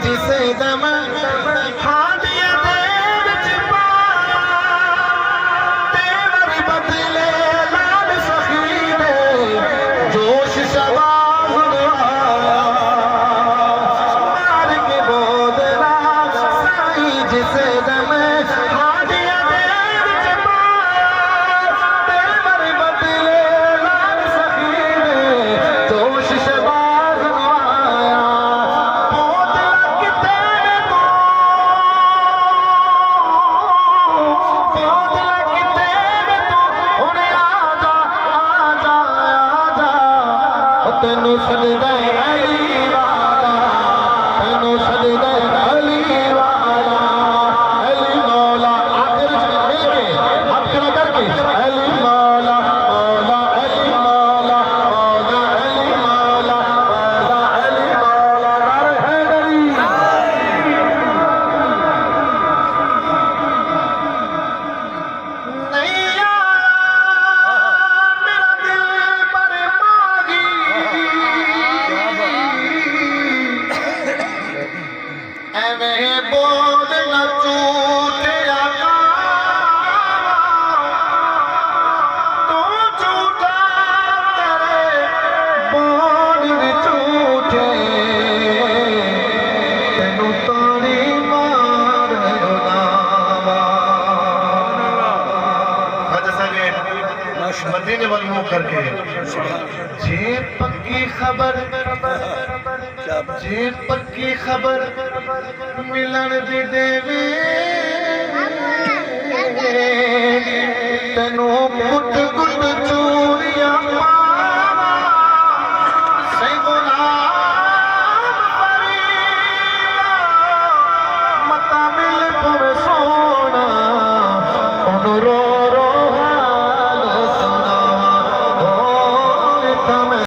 जिसे दम हादिया दे विच पाया तेवर बदले लाल सखी दे जोश शबाब आया मार के बोदला साई जिसे दम हादिया दे विच पाया तेवर बदले लाल सखी दे जोश शबाब आया तेनू सजदा अली वाला तेनू सजदा अली वाला अली मौला आखिर मिल के हाथ खड़ा करके अली मौला मौला अली मौला मौला अली मौला मौला अली मौला नारे हैदरी नैया मेरा दिल पर मागी एवें बोल न झूठिया तू झूठा तेरे बोल भी झूठे तेनू तारी मार गुनावा मदीने वाल मुंह करके जे पक्की खबर मिलन दी देवे तेनू गुट गुट चूरियां पावा सही गुलाम फरीदा मता मिल पवे सोना ओनू रो